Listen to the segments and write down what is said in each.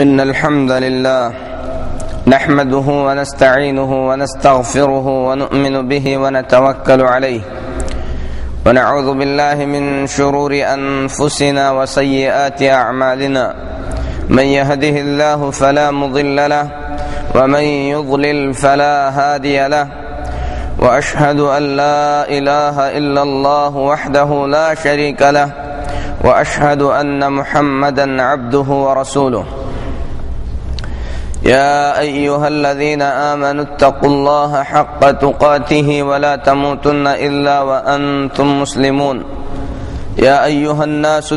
إن الحمد لله نحمده ونستعينه ونستغفره ونؤمن به ونتوكل عليه ونعوذ بالله من شرور أنفسنا وسيئات أعمالنا من يهده الله فلا مضل له ومن يضلل فلا هادي له وأشهد أن لا إله إلا الله وحده لا شريك له وأشهد أن محمدا عبده ورسوله يا أيها الذين آمنوا اتقوا الله حق تقاته ولا تموتن إلا وأنتم مسلمون يا أيها الناس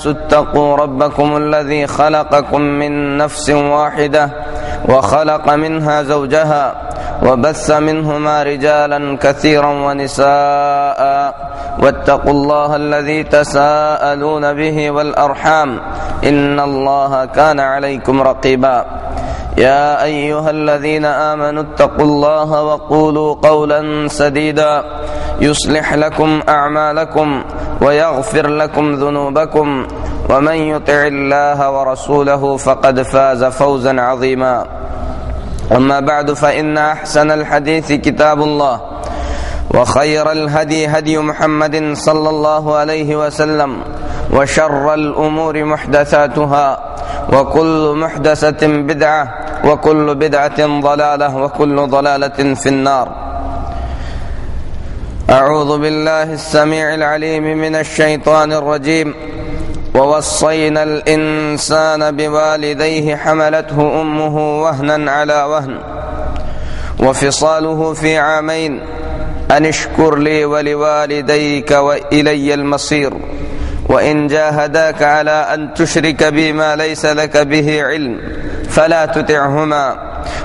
اتقوا ربكم الذي خلقكم من نفس واحدة وخلق منها زوجها وبث منهما رجالا كثيرا ونساء واتقوا الله الذي تساءلون به والأرحام إن الله كان عليكم رقيبا يا أيها الذين آمنوا اتقوا الله وقولوا قولا سديدا يصلح لكم أعمالكم ويغفر لكم ذنوبكم ومن يطع الله ورسوله فقد فاز فوزا عظيما أما بعد فإن أحسن الحديث كتاب الله وخير الهدي هدي محمد صلى الله عليه وسلم وشر الأمور محدثاتها وكل محدثة بدعة وكل بدعة ضلالة وكل ضلالة في النار. أعوذ بالله السميع العليم من الشيطان الرجيم. ووصينا الإنسان بوالديه حملته أمه وهنا على وهن وفصاله في عامين أن اشكر لي ولوالديك وإلي المصير وإن جاهداك على أن تشرك بي ما ليس لك به علم فلا تطعهما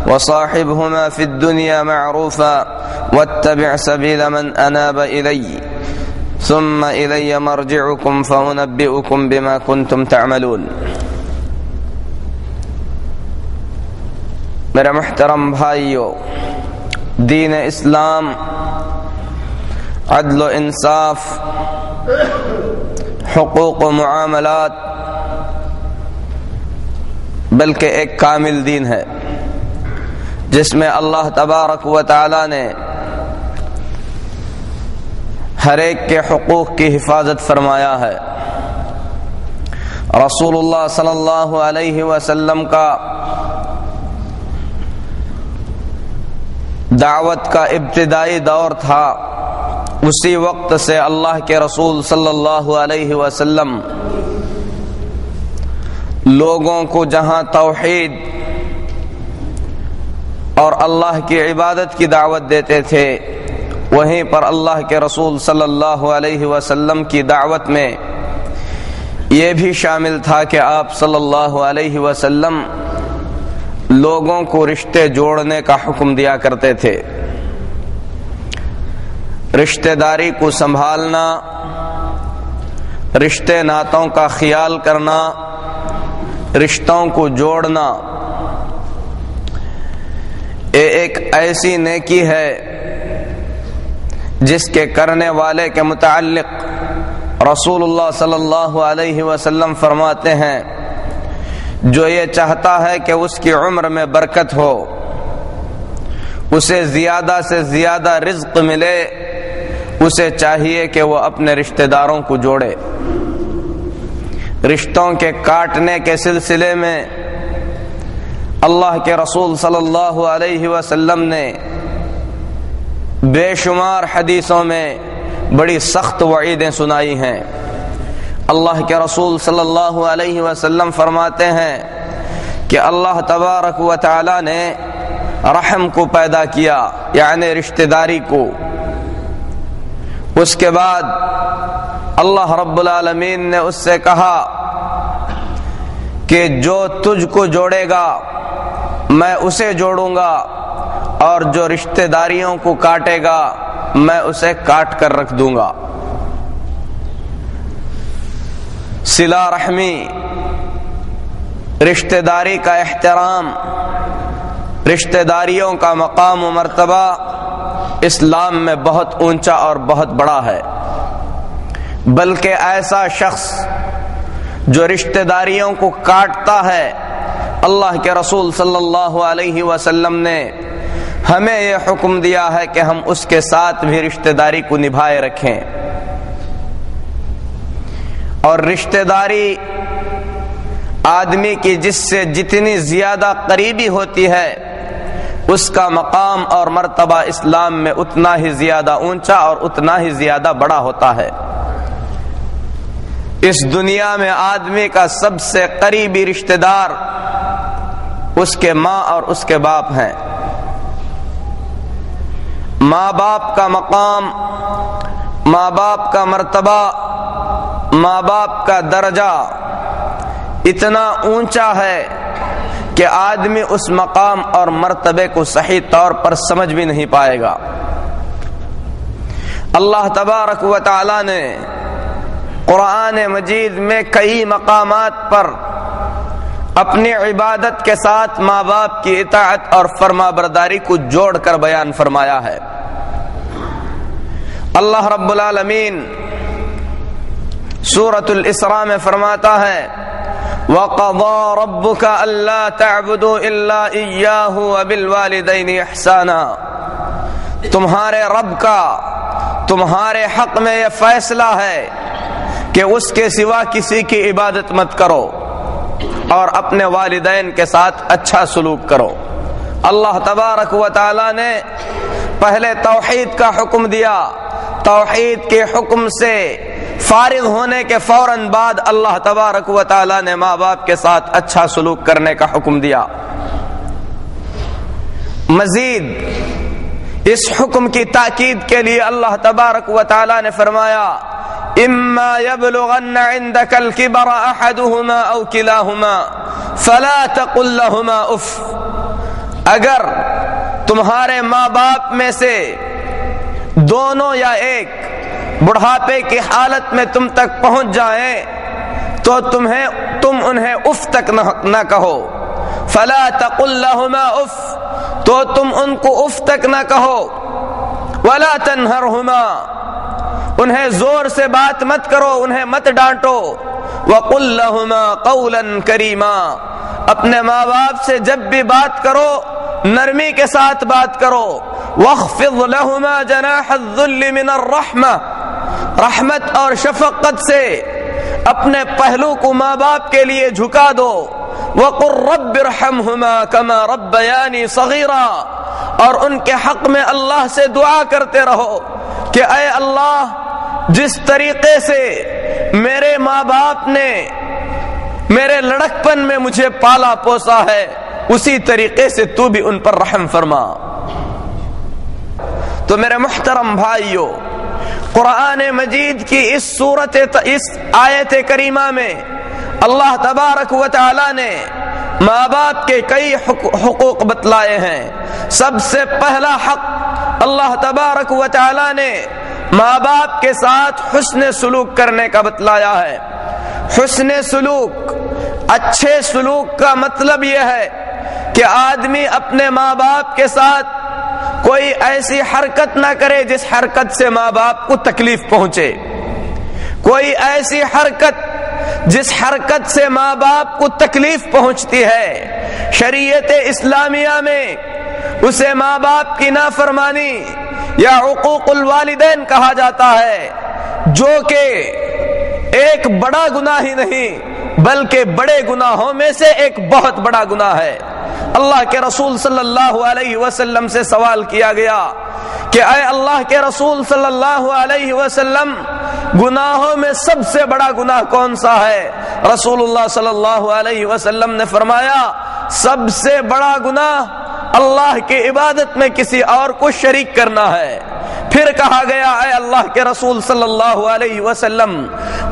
وصاحبهما في الدنيا معروفا واتبع سبيل من أناب إلي ثم إلي مرجعكم فأنبئكم بما كنتم تعملون. میرے محترم بھائیو، دین اسلام عدل و انصاف، حقوق و معاملات، بلکہ ایک کامل دین ہے جس میں اللہ تبارک و تعالی نے ہر ایک کے حقوق کی حفاظت فرمایا ہے۔ رسول اللہ صلی اللہ علیہ وسلم کا دعوت کا ابتدائی دور تھا، اسی وقت سے اللہ کے رسول صلی اللہ علیہ وسلم لوگوں کو جہاں توحید اور اللہ کی عبادت کی دعوت دیتے تھے، وہیں پر اللہ کے رسول صلی اللہ علیہ وسلم کی دعوت میں یہ بھی شامل تھا کہ آپ صلی اللہ علیہ وسلم لوگوں کو رشتے جوڑنے کا حکم دیا کرتے تھے۔ رشتہ داری کو سنبھالنا، رشتے ناتوں کا خیال کرنا، رشتوں کو جوڑنا، یہ ایک ایسی نیکی ہے جس کے کرنے والے کے متعلق رسول اللہ صلی اللہ علیہ وسلم فرماتے ہیں، جو یہ چاہتا ہے کہ اس کی عمر میں برکت ہو، اسے زیادہ سے زیادہ رزق ملے، اسے چاہیے کہ وہ اپنے رشتہ داروں کو جوڑے۔ رشتوں کے کاٹنے کے سلسلے میں اللہ کے رسول صلی اللہ علیہ وسلم نے بے شمار حدیثوں میں بڑی سخت وعیدیں سنائی ہیں۔ اللہ کے رسول صلی اللہ علیہ وسلم فرماتے ہیں کہ اللہ تبارک و تعالی نے رحم کو پیدا کیا، یعنی رشتہ داری کو۔ اس کے بعد اللہ رب العالمین نے اس سے کہا کہ جو تجھ کو جوڑے گا میں اسے جوڑوں گا، اور جو رشتہ داریوں کو کاٹے گا میں اسے کاٹ کر رکھ دوں گا۔ صلہ رحمی، رشتہ داری کا احترام، رشتہ داریوں کا مقام و مرتبہ اسلام میں بہت اونچا اور بہت بڑا ہے، بلکہ ایسا شخص جو رشتہ داریوں کو کاٹتا ہے، اللہ کے رسول صلی اللہ علیہ وسلم نے ہمیں یہ حکم دیا ہے کہ ہم اس کے ساتھ بھی رشتہ داری کو نبھائے رکھیں۔ اور رشتہ داری آدمی کی جس سے جتنی زیادہ قریبی ہوتی ہے اس کا مقام اور مرتبہ اسلام میں اتنا ہی زیادہ اونچا اور اتنا ہی زیادہ بڑا ہوتا ہے۔ اس دنیا میں آدمی کا سب سے قریبی رشتہ دار اس کے ماں اور اس کے باپ ہیں۔ ماں باپ کا مقام، ماں باپ کا مرتبہ، ماں باپ کا درجہ اتنا اونچا ہے کہ آدمی اس مقام اور مرتبے کو صحیح طور پر سمجھ بھی نہیں پائے گا۔ اللہ تبارک و تعالی نے قرآن مجید میں کئی مقامات پر اپنی عبادت کے ساتھ ماں باپ کی اطاعت اور فرما برداری کو جوڑ کر بیان فرمایا ہے۔ اللہ رب العالمین سورۃ الاسراء میں فرماتا ہے وَقَضَى رَبُّكَ أَلَّا تَعْبُدُوا إِلَّا إِيَّاهُ وَبِالْوَالِدَيْنِ إِحْسَانًا، تمہارے رب کا تمہارے حق میں یہ فیصلہ ہے کہ اس کے سوا کسی کی عبادت مت کرو اور اپنے والدین کے ساتھ اچھا سلوک کرو۔ اللہ تبارک و تعالی نے پہلے توحید کا حکم دیا، توحید کے حکم سے فارغ ہونے کے فوراً بعد اللہ تبارک و تعالی نے ماں باپ کے ساتھ اچھا سلوک کرنے کا حکم دیا۔ مزید اس حکم کی تاکید کے لیے اللہ تبارک و تعالی نے فرمایا اما يبلغن عندك الكبر احدهما او كلاهما فلا تقل لهما اف، اگر تمہارے ماں باپ میں سے دونوں یا ایک بڑھاپے کی حالت میں تم تک پہنچ جائیں تو تم انہیں اف تک نہ کہو، فلا تقل لهما اف، تو تم ان کو اف تک نہ کہو، ولا تنہرهما، انہیں زور سے بات مت کرو، انہیں مت ڈانٹو، وقل لهما قولا کریما، اپنے ماں باپ سے جب بھی بات کرو نرمی کے ساتھ بات کرو، واخفض لهما جناح الذل من الرحمہ، رحمت اور شفقت سے اپنے پہلو کو ماں باپ کے لیے جھکا دو، وقل رب ارحمهما كما ربياني صغيرا، اور ان کے حق میں اللہ سے دعا کرتے رہو کہ اے اللہ جس طریقے سے میرے ماں باپ نے میرے لڑکپن میں مجھے پالا پوسا ہے اسی طریقے سے تو بھی ان پر رحم فرما۔ تو میرے محترم بھائیو، قرآن مجید کی اس آیت کریمہ میں اللہ تبارک و تعالی نے ماں باپ کے کئی حقوق بتلائے ہیں۔ سب سے پہلا حق اللہ تبارک و تعالی نے ماں باپ کے ساتھ حسن سلوک کرنے کا بتلایا ہے۔ حسن سلوک، اچھے سلوک کا مطلب یہ ہے کہ آدمی اپنے ماں باپ کے ساتھ کوئی ایسی حرکت نہ کرے جس حرکت سے ماں باپ کو تکلیف پہنچے، کوئی ایسی حرکت جس حرکت سے ماں باپ کو تکلیف پہنچتی ہے۔ شریعت اسلامیہ میں اسے ماں باپ کی نافرمانی یا عقوق الوالدین کہا جاتا ہے، جو کہ ایک بڑا گناہ ہی نہیں بلکہ بڑے گناہوں میں سے ایک بہت بڑا گناہ ہے۔ اللہ کے رسول صلی اللہ علیہ وسلم سے سوال کیا گیا کہ اے اللہ کے رسول صلی اللہ علیہ وسلم، گناہوں میں سب سے بڑا گناہ کون سا ہے؟ رسول اللہ صلی اللہ علیہ وسلم نے فرمایا سب سے بڑا گناہ اللہ کی عبادت میں کسی اور کو شریک کرنا ہے۔ پھر کہا گیا اے اللہ کے رسول صلی اللہ علیہ وسلم،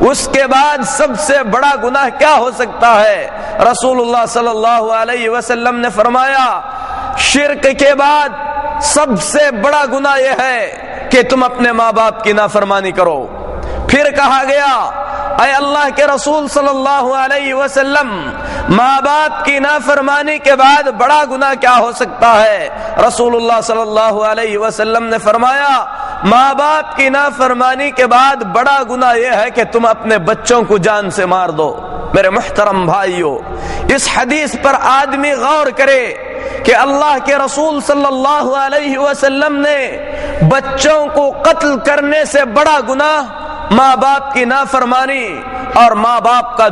اس کے بعد سب سے بڑا گناہ کیا ہو سکتا ہے؟ رسول اللہ صلی اللہ علیہ وسلم نے فرمایا شرک کے بعد سب سے بڑا گناہ یہ ہے کہ تم اپنے ماں باپ کی نافرمانی کرو۔ پھر کہا گیا اے اللہ کے رسول صلی اللہ علیہ وسلم، ماں باپ کی نافرمانی کے بعد بڑا گناہ کیا ہو سکتا ہے؟ رسول اللہ صلی اللہ علیہ وسلم نے فرمایا ماں باپ کی نافرمانی کے بعد بڑا گناہ یہ ہے کہ تم اپنے بچوں کو جان سے مار دو۔ میرے محترم بھائیوں، اس حدیث پر آدمی غور کرے کہ اللہ کے رسول صلی اللہ علیہ وسلم نے بچوں کو قتل کرنے سے بڑا گناہ ماں باپ کی نافرمانی اور ماں باپ کا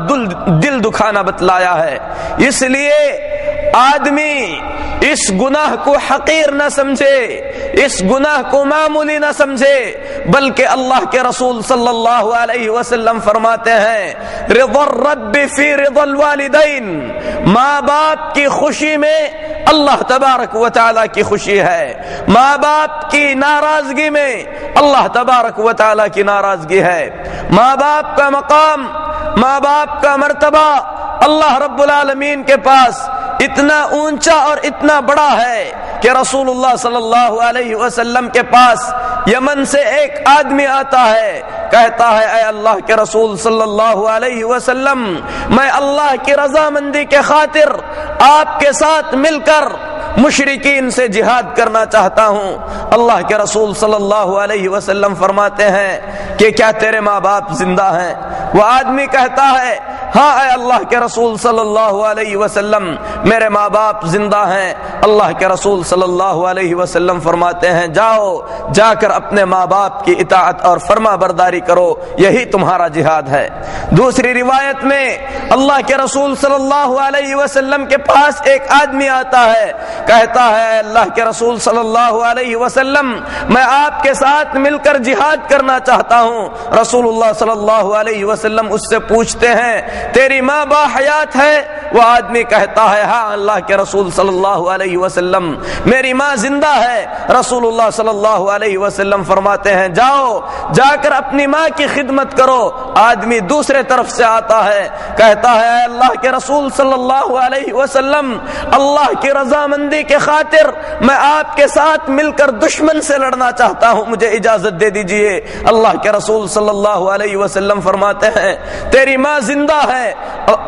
دل دکھانا بتلایا ہے۔ اس لیے آدمی اس گناہ کو حقیر نہ سمجھے، اس گناہ کو معمولی نہ سمجھے، بلکہ اللہ کے رسول صلی اللہ علیہ وسلم فرماتے ہیں رضا الرب فی رضا الوالدین، ماں باپ کی خوشی میں اللہ تبارک و تعالی کی خوشی ہے، ماں باپ کی ناراضگی میں اللہ تبارک و تعالی کی ناراضگی ہے۔ ماں باپ کا مقام، ماں باپ کا مرتبہ اللہ رب العالمین کے پاس اتنا اونچا اور اتنا بڑا ہے کہ رسول اللہ صلی اللہ علیہ وسلم کے پاس یمن سے ایک آدمی آتا ہے، کہتا ہے اے اللہ کے رسول صلی اللہ علیہ وسلم، میں اللہ کی رضامندی کے خاطر آپ کے ساتھ مل کر مشرکین سے جہاد کرنا چاہتا ہوں۔ اللہ کے رسول صلی اللہ علیہ وسلم فرماتے ہیں کہ کیا تیرے ماں باپ زندہ ہیں؟ وہ آدمی کہتا ہے ہاں اے اللہ کے رسول صلی اللہ علیہ وسلم، میرے ماں باپ زندہ ہیں۔ اللہ کے رسول صلی اللہ علیہ وسلم فرماتے ہیں جاؤ، جا کر اپنے ماں باپ کی اطاعت اور فرما برداری کرو، یہی تمہارا جہاد ہے۔ دوسری روایت میں اللہ کے رسول صلی اللہ علیہ وسلم کے پاس ایک آدمی آتا ہے، کہتا ہے اللہ کے رسول صلی اللہ علیہ وسلم، میں آپ کے ساتھ مل کر جہاد کرنا چاہتا ہوں۔ رسول اللہ صلی اللہ علیہ وسلم اس سے پوچھتے ہیں تیری ماں با حیات ہے؟ وہ آدمی کہتا ہے ہاں اللہ کے رسول صلی اللہ علیہ وسلم، میری ماں زندہ ہے۔ رسول اللہ صلی اللہ علیہ وسلم فرماتے ہیں جاؤ، جا کر اپنی ماں کی خدمت کرو۔ آدمی دوسرے طرف سے آتا ہے، کہتا ہے اے اللہ کے رسول صلی اللہ علیہ وسلم، اللہ کی رضامندی کے خاطر میں آپ کے ساتھ مل کر دشمن سے لڑنا چاہتا ہوں، مجھے اجازت دے دیجئے۔ اللہ کے رسول صلی اللہ علیہ وسلم فرماتے ہیں تیری ماں زندہ ہے؟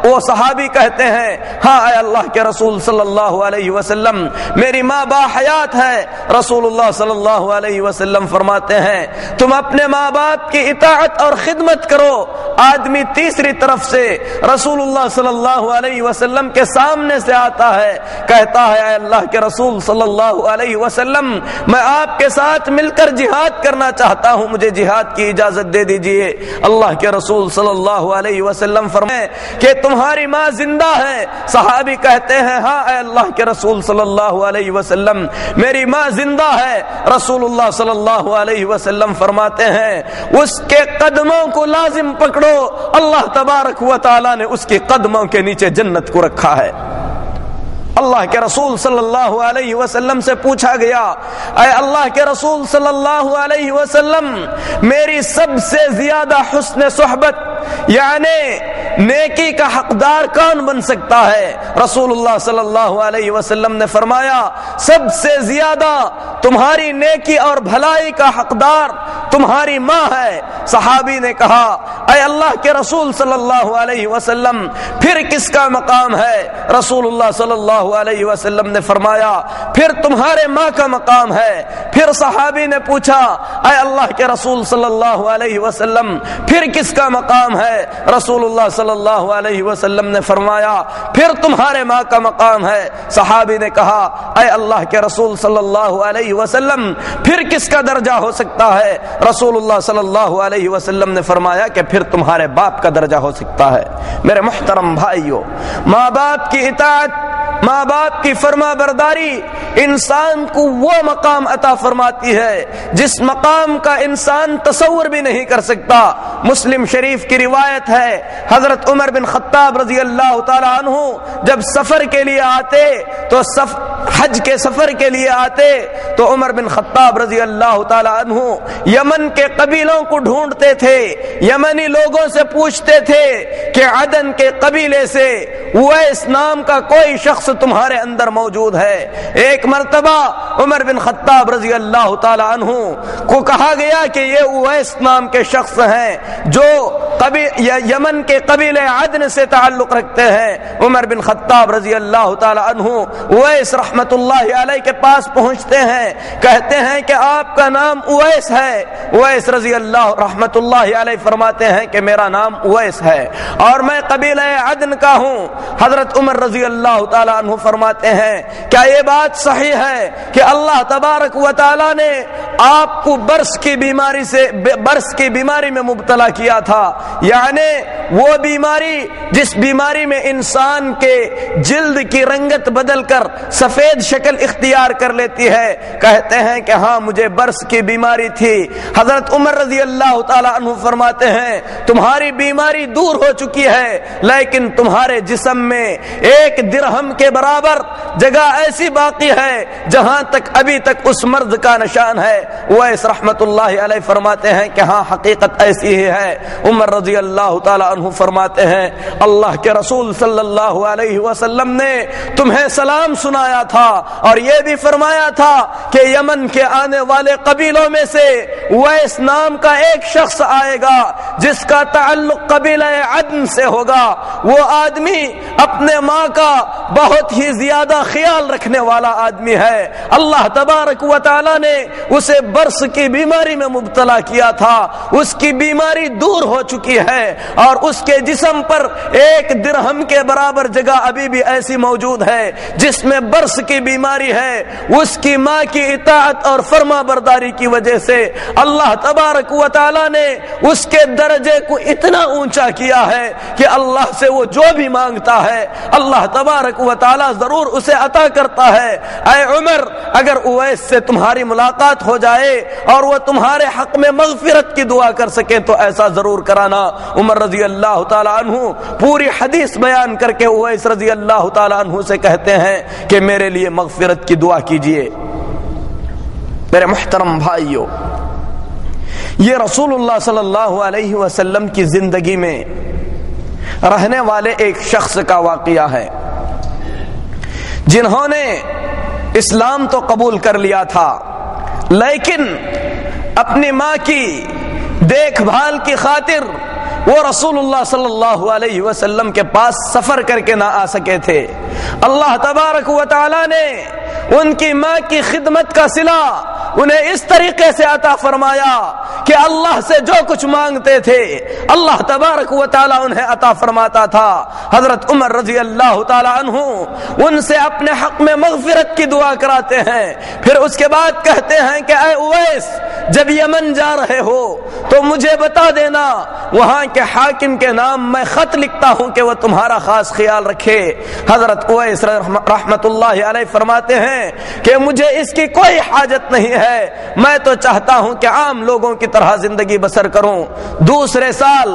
وہ صحابی کہتے ہیں ہاں اے اللہ کے رسول صلی اللہ علیہ وسلم، میری ماں با حیات ہے۔ رسول اللہ صلی اللہ علیہ وسلم فرماتے ہیں تم اپنے ماں باپ کی اطاعت اور خدمت کرو۔ آدمی تیسری طرف سے رسول اللہ صلی اللہ علیہ وسلم کے سامنے سے آتا ہے، کہتا ہے اے اللہ کے رسول صلی اللہ علیہ وسلم، میں آپ کے ساتھ مل کر جہاد کرنا چاہتا ہوں، مجھے جہاد کی اجازت دے دیجئے۔ اللہ کے رسول صلی اللہ علیہ وسلم فرمائے کہ تمہاری ماں زندہ ہے؟ صحابی کہتے ہیں ہاں اے اللہ کے رسول صلی اللہ علیہ وسلم، میری ماں زندہ ہے۔ رسول اللہ صلی اللہ علیہ وسلم فرماتے ہیں اس کے قدموں کو لازم پکڑو، اللہ تبارک و تعالی نے اس کے قدموں کے نیچے جنت کو رکھا ہے۔ اللہ کے رسول صلی اللہ علیہ وسلم سے پوچھا گیا اے اللہ کے رسول صلی اللہ علیہ وسلم، میری سب سے زیادہ حسن صحبت یعنی نیکی کا حقدار کون بن سکتا ہے؟ رسول اللہ صلی اللہ علیہ وسلم نے فرمایا سب سے زیادہ تمہاری نیکی اور بھلائی کا حقدار تمہاری ماں ہے۔ صحابی نے کہا اے اللہ کے رسول صلی اللہ علیہ وسلم، پھر کس کا مقام ہے؟ رسول اللہ صلی اللہ علیہ وسلم نے فرمایا پھر تمہارے ماں کا مقام ہے۔ پھر صحابی نے پوچھا اے اللہ کے رسول صلی اللہ علیہ وسلم، پھر کس کا مقام ہے؟ رسول اللہ صلی اللہ علیہ وسلم نے فرمایا پھر تمہارے ماں کا مقام ہے۔ صحابی نے کہا اے اللہ کے رسول صلی اللہ علیہ وسلم، پھر کس کا درجہ ہو سکتا ہے؟ رسول اللہ صلی اللہ علیہ وسلم نے فرمایا کہ پھر تمہارے باپ کا درجہ ہو سکتا ہے۔ میرے محترم بھائیوں، ماں باپ کی اطاعت، ماں باپ کی فرما برداری انسان کو وہ مقام عطا فرماتی ہے جس مقام کا انسان تصور بھی نہیں کر سکتا۔ مسلم شریف کی روایت ہے حضرت عمر بن خطاب رضی اللہ تعالی عنہ جب سفر کے لیے آتے تو حج کے سفر کے لیے آتے تو عمر بن خطاب رضی اللہ تعالی عنہ یمن کے قبیلوں کو ڈھونڈتے تھے، یمنی لوگوں سے پوچھتے تھے کہ عدن کے قبیلے سے اویس نام کا کوئی شخص تمہارے اندر موجود ہے۔ ایک مرتبہ عمر بن خطاب رضی اللہ تعالی عنہ کو کہا گیا کہ یہ اویس نام کے شخص ہیں جو یمن کے قبیلے عدن سے تعلق رکھتے ہیں۔ عمر بن خطاب رضی اللہ تعالی عنہ اویس رحمت اللہ علیہ کے پاس پہنچتے ہیں، کہتے ہیں کہ آپ کا نام اویس ہے۔ اویس رضی اللہ رحمت اللہ علیہ فرماتے ہیں کہ میرا نام اویس ہے اور میں قبیلہ عدن کا ہوں۔ حضرت عمر رضی اللہ تعالی عنہ فرماتے ہیں کیا یہ بات صحیح ہے کہ اللہ تبارک و تعالی نے آپ کو برس کی بیماری میں مبتلا کیا تھا؟ یعنی وہ بیماری جس بیماری میں انسان کے جلد کی رنگت بدل کر سفید شکل اختیار کر لیتی ہے۔ کہتے ہیں کہ ہاں مجھے برس کی بیماری تھی۔ حضرت عمر رضی اللہ تعالی عنہ فرماتے ہیں تمہاری بیماری دور ہو چکی ہے، لیکن تمہارے جسم میں 1 درہم کے برابر جگہ ایسی باقی ہے جہاں تک ابھی تک اس مرض کا نشان ہے۔ اویس رحمت اللہ علیہ فرماتے ہیں کہ ہاں حقیقت ایسی ہی ہے۔ عمر رضی اللہ تعالی عنہ فرماتے ہیں اللہ کے رسول صلی اللہ علیہ وسلم نے تمہیں سلام سنایا تھا اور یہ بھی فرمایا تھا کہ یمن کے آنے والے قبیلوں میں سے اویس نام کا ایک شخص آئے گا جس کا تعلق قبیلہ عدن سے ہوگا۔ وہ آدمی اپنے ماں کا بہت ہی زیادہ خیال رکھنے والا آدمی ہے۔ اللہ تبارک و تعالی نے اسے برس کی بیماری میں مبتلا کیا تھا، اس کی بیماری دور ہو چکی ہے اور اس کے جسم پر 1 درہم کے برابر جگہ ابھی بھی ایسی موجود ہے جس میں برس کی بیماری ہے۔ اس کی ماں کی اطاعت اور فرما برداری کی وجہ سے اللہ تبارک و تعالی نے اس کے درجے کو اتنا اونچا کیا ہے کہ اللہ سے وہ جو بھی مانگتا ہے اللہ تبارک و تعالی ضرور اسے عطا کرتا ہے۔ اے عمر، اگر اویس سے تمہاری ملاقات ہو جائے اور وہ تمہارے حق میں مغفرت کی دعا کر سکے تو ایسا ضرور کرانا۔ عمر رضی اللہ تعالی عنہ پوری حدیث بیان کر کے اویس رضی اللہ تعالی عنہ سے کہتے ہیں کہ میرے لیے مغفرت کی دعا کیجئے۔ میرے محترم بھائیو، یہ رسول اللہ صلی اللہ علیہ وسلم کی زندگی میں رہنے والے ایک شخص کا واقعہ ہے جنہوں نے اسلام تو قبول کر لیا تھا لیکن اپنی ماں کی دیکھ بھال کی خاطر وہ رسول اللہ صلی اللہ علیہ وسلم کے پاس سفر کر کے نہ آ سکے تھے۔ اللہ تبارک و تعالی نے ان کی ماں کی خدمت کا صلہ انہیں اس طریقے سے عطا فرمایا کہ اللہ سے جو کچھ مانگتے تھے اللہ تبارک و تعالی انہیں عطا فرماتا تھا۔ حضرت عمر رضی اللہ تعالی عنہ ان سے اپنے حق میں مغفرت کی دعا کراتے ہیں، پھر اس کے بعد کہتے ہیں کہ اے اویس، جب یمن جا رہے ہو تو مجھے بتا دینا، وہاں کے حاکم کے نام میں خط لکھتا ہوں کہ وہ تمہارا خاص خیال رکھے۔ حضرت اویس رحمت اللہ علیہ فرماتے ہیں کہ مجھے اس کی کوئی حاجت نہیں ہے، میں تو چاہتا ہوں کہ عام لوگوں کی طرح زندگی بسر کروں۔ دوسرے سال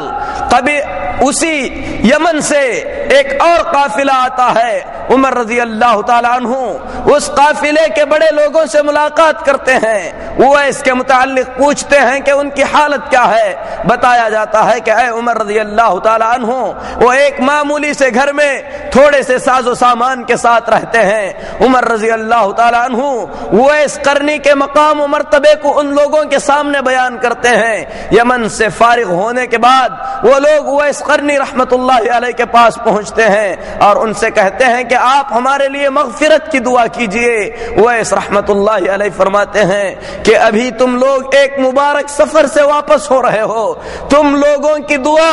کبھی اسی یمن سے ایک اور قافلہ آتا ہے، عمر رضی اللہ تعالی عنہ اس قافلے کے بڑے لوگوں سے ملاقات کرتے ہیں، وہ اس کے متعلق پوچھتے ہیں کہ ان کی حالت کیا ہے۔ بتایا جاتا ہے کہ اے عمر رضی اللہ تعالی عنہ وہ ایک معمولی سے گھر میں تھوڑے سے ساز و سامان کے ساتھ رہتے ہیں۔ عمر رضی اللہ تعالی عنہ وہ اس قرنی کے مقام و مرتبے کو ان لوگوں کے سامنے بیان کرتے ہیں۔ یمن سے فارغ ہونے کے بعد وہ لوگ اویس قرنی رحمت اللہ علیہ کے پاس پہنچتے ہیں اور ان سے کہتے ہیں کہ آپ ہمارے لیے مغفرت کی دعا کیجئے۔ اویس رحمت اللہ علیہ فرماتے ہیں کہ ابھی تم لوگ ایک مبارک سفر سے واپس ہو رہے ہو، تم لوگوں کی دعا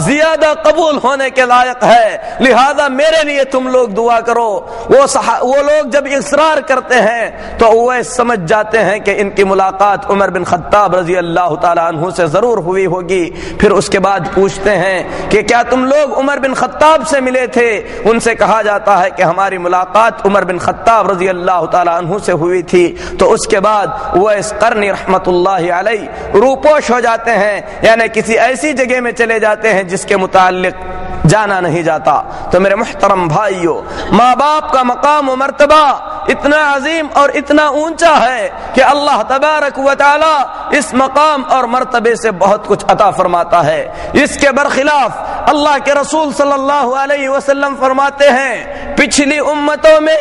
زیادہ قبول ہونے کے لائق ہے، لہذا میرے لیے تم لوگ دعا کرو۔ وہ لوگ جب اصرار کرتے ہیں تو اویس سمجھ جاتے ہیں کہ ان کی ملاقات عمر بن خطاب رضی اللہ تعالی عنہ سے ضرور ہوئی ہوگی۔ پھر اس کے بعد پوچھتے ہیں کہ کیا تم لوگ عمر بن خطاب سے ملے تھے؟ ان سے کہا جاتا ہے کہ ہماری ملاقات عمر بن خطاب رضی اللہ تعالی عنہ سے ہوئی تھی۔ تو اس کے بعد اویس قرنی رحمت اللہ علیہ روپوش ہو جاتے ہیں، یعنی کسی ایسی جگہ میں چلے جاتے ہیں جس کے متعلق جانا نہیں جاتا۔ تو میرے محترم بھائیو، ماں باپ کا مقام و مرتبہ اتنا عظیم اور اتنا اونچا ہے کہ اللہ تبارک و تعالی اس مقام اور مرتبے سے بہت کچھ عطا فرماتا ہے۔ اس کے برخلاف اللہ کے رسول صلی اللہ علیہ وسلم فرماتے ہیں پچھلی امتوں میں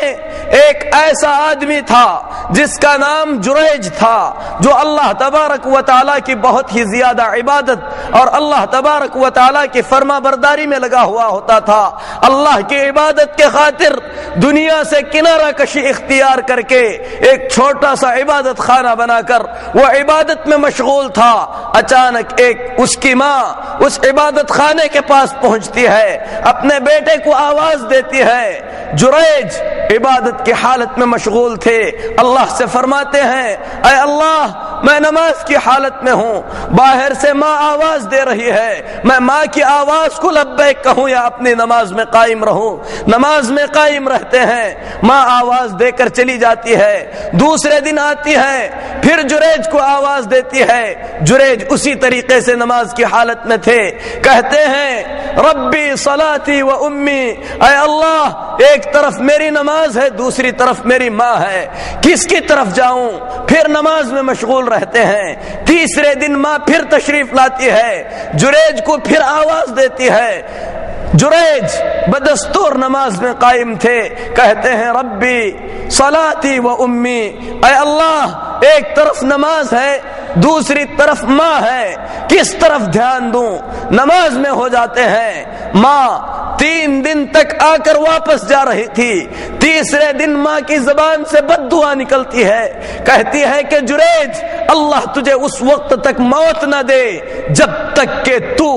ایک ایسا آدمی تھا جس کا نام جریج تھا، جو اللہ تبارک و تعالی کی بہت ہی زیادہ عبادت اور اللہ تبارک و تعالی کی فرما برداری میں لگا ہوا ہوتا تھا۔ اللہ کی عبادت کے خاطر دنیا سے کنارہ کشی اختیار کر کے ایک چھوٹا سا عبادت خانہ بنا کر وہ عبادت میں مشغول تھا۔ اچانک اس کی ماں اس عبادت خانے کے پاس پہنچتی ہے، اپنے بیٹے کو آواز دیتی ہے۔ جریج عبادت کی حالت میں مشغول تھے، اللہ سے فرماتے ہیں اے اللہ میں نماز کی حالت میں ہوں، باہر سے ماں آواز دے رہی ہے، میں ماں کی آواز کو لبیک کہوں یا اپنی نماز میں قائم رہوں؟ نماز میں قائم رہتے ہیں، ماں آواز دے کر چلی جاتی ہے۔ دوسرے دن آتی ہے، پھر جریج کو آواز دیتی ہے، جریج اسی طریقے سے نماز کی حالت میں تھے۔ کہتے ہیں ربی صلاتی و امی، اے اللہ ایک طرف میری نماز ہے، دوسری طرف میری ماں ہے، کس کی طرف جاؤں؟ پھر نماز میں مشغول رہتے ہیں۔ تیسرے دن ماں پھر تشریف لاتی ہے، جریج کو پھر آواز دیتی ہے، جریج بدستور نماز میں قائم تھے۔ کہتے ہیں ربی صلاتی و امی، اے اللہ ایک طرف نماز ہے، دوسری طرف ماں ہے، کس طرف دھیان دوں؟ نماز میں ہو جاتے ہیں۔ ماں 3 دن تک آ کر واپس جا رہی تھی، تیسرے دن ماں کی زبان سے بد دعا نکلتی ہے، کہتی ہے کہ جریج اللہ تجھے اس وقت تک موت نہ دے جب تک کہ تو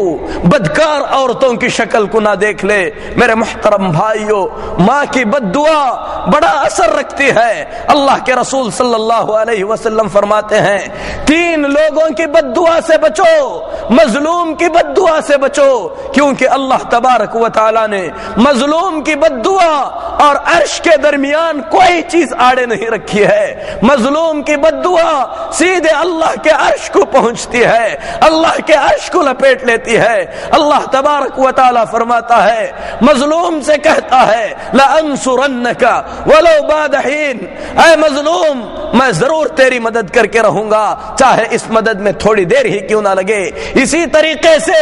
بدکار عورتوں کی شکل کو نہ دیکھ لے۔ میرے محترم بھائیو، ماں کی بد دعا بڑا اثر رکھتی ہے۔ اللہ کے رسول صلی اللہ علیہ وسلم فرماتے ہیں 3 لوگوں کی بد دعا سے بچو، مظلوم کی بد دعا سے بچو، کیونکہ اللہ تبارک و تعالی نے مظلوم کی بد دعا اور عرش کے درمیان کوئی چیز آڑے نہیں رکھی ہے۔ مظلوم کی بد دعا سیدھے اللہ کے عرش کو پہنچتی ہے، اللہ کے عرش کو لپیٹ لیتی ہے۔ اللہ تبارک و تعالی فرماتا ہے، مظلوم سے کہتا ہے لَأَنصُرَنَّكَ وَلَوْ بَعْدَ حِينٍ، اے مظلوم میں ضرور تیری مدد کر کے رہوں گا، چاہے اس مدد میں تھوڑی دیر ہی کیوں نہ لگے۔ اسی طریقے سے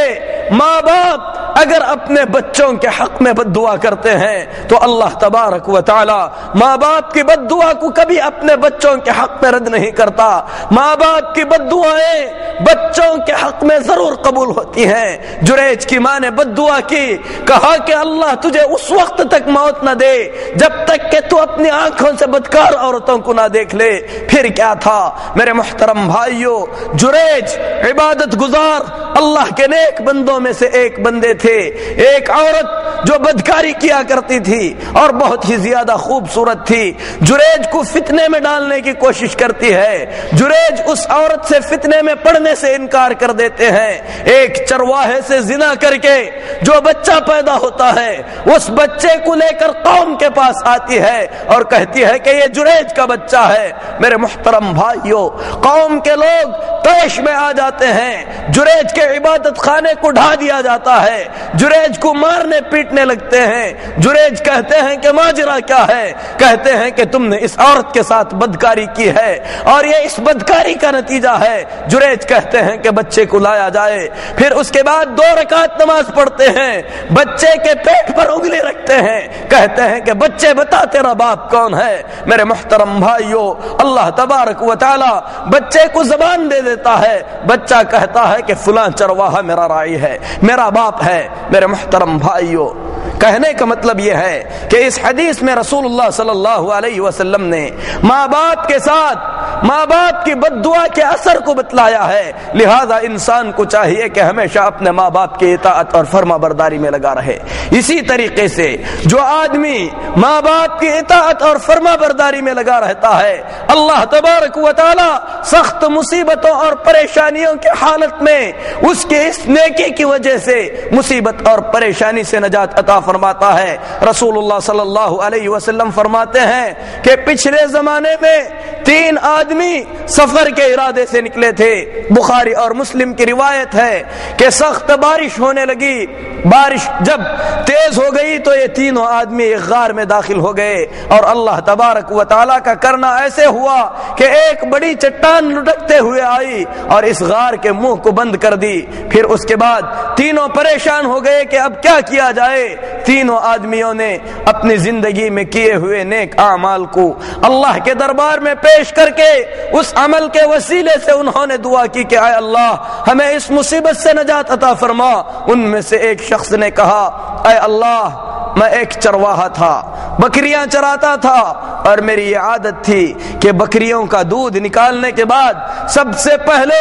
ماں باپ اگر اپنے بچوں کے حق میں بد دعا کرتے ہیں تو اللہ تبارک و تعالی ماں باپ کی بد دعا کو کبھی اپنے بچوں کے حق میں رد نہیں کرتا۔ ماں باپ کی بد دعائیں بچوں کے حق میں ضرور قبول ہوتی ہیں۔ جریج کی ماں نے بد دعا کی، کہا کہ اللہ تجھے اس وقت تک موت نہ دے جب تک کہ تو اپنی آنکھوں سے بدکار عورتوں کو نہ دیکھ لے۔ پھر کیا تھا میرے محترم بھائیو؟ جریج عبادت گزار اللہ کے نیک بندوں میں سے ایک بندے تھے۔ ایک عورت جو بدکاری کیا کرتی تھی اور بہت ہی زیادہ خوبصورت تھی، جریج کو فتنے میں ڈالنے کی کوشش کرتی ہے۔ جریج اس عورت سے فتنے میں پڑنے سے انکار کر دیتے ہیں۔ ایک چرواہے سے زنا کر کے جو بچہ پیدا ہوتا ہے، اس بچے کو لے کر قوم کے پاس آتی ہے اور کہتی ہے کہ یہ جریج کا بچہ ہے۔ میرے محترم بھائیو، قوم کے لوگ طیش میں آ جاتے ہیں، جریج کے عبادت خانے کو ڈھا دیا جاتا ہے، جریج کو مارنے پیٹنے لگتے ہیں۔ جریج کہتے ہیں کہ ماجرا کیا ہے؟ کہتے ہیں کہ تم نے اس عورت کے ساتھ بدکاری کی ہے اور یہ اس بدکاری کا نتیجہ ہے۔ جریج کہتے ہیں کہ بچے کو لایا جائے، پھر اس کے بعد 2 رکعت نماز پڑھتے ہیں، بچے کے پیٹ پر انگلی رکھتے ہیں، کہتے ہیں کہ بچے بتا تیرا باپ کون ہے؟ میرے محترم بھائیو، اللہ تبارک و تعالی بچے کو زبان دے دیتا ہے، بچہ کہتا ہے کہ فلاں چرواہا میرا راعی ہے، میرا باپ ہے۔ میرے محترم بھائیو، کہنے کا مطلب یہ ہے کہ اس حدیث میں رسول اللہ صلی اللہ علیہ وسلم نے ماں باپ کے ساتھ ماں باپ کی بد دعا کے اثر کو بتلایا ہے۔ لہذا انسان کو چاہیے کہ ہمیشہ اپنے ماں باپ کی اطاعت اور فرما برداری میں لگا رہے۔ اسی طریقے سے جو آدمی ماں باپ کی اطاعت اور فرما برداری میں لگا رہتا ہے، اللہ تبارک و تعالی سخت مصیبتوں اور پریشانیوں کی حالت میں اس کے اس نیکی کی وجہ سے مصیبت اور پریشانی سے نجات عطا فرماتا ہے۔ رسول اللہ صلی اللہ علیہ وسلم فرماتے ہیں کہ پچھلے زمانے میں 3 آدمی سفر کے ارادے سے نکلے تھے۔ بخاری اور مسلم کی روایت ہے کہ سخت بارش ہونے لگی، بارش جب تیز ہو گئی تو یہ تینوں آدمی ایک غار میں داخل ہو گئے، اور اللہ تبارک و تعالیٰ کا کرنا ایسے ہوا کہ ایک بڑی چٹان لٹکتے ہوئے آئی اور اس غار کے منہ کو بند کر دی۔ پھر اس کے بعد تینوں پریشان ہو گئے کہ اب کیا کیا جائے۔ تینوں آدمیوں نے اپنی زندگی میں کیے ہوئے نیک اعمال کو اللہ کے دربار میں پیش کر کے اس عمل کے وسیلے سے انہوں نے دعا کی کہ اے اللہ ہمیں اس مصیبت سے نجات عطا فرما۔ ان میں سے ایک شخص نے کہا اے اللہ میں ایک چرواہا تھا، بکریاں چراتا تھا، اور میری یہ عادت تھی کہ بکریوں کا دودھ نکالنے کے بعد سب سے پہلے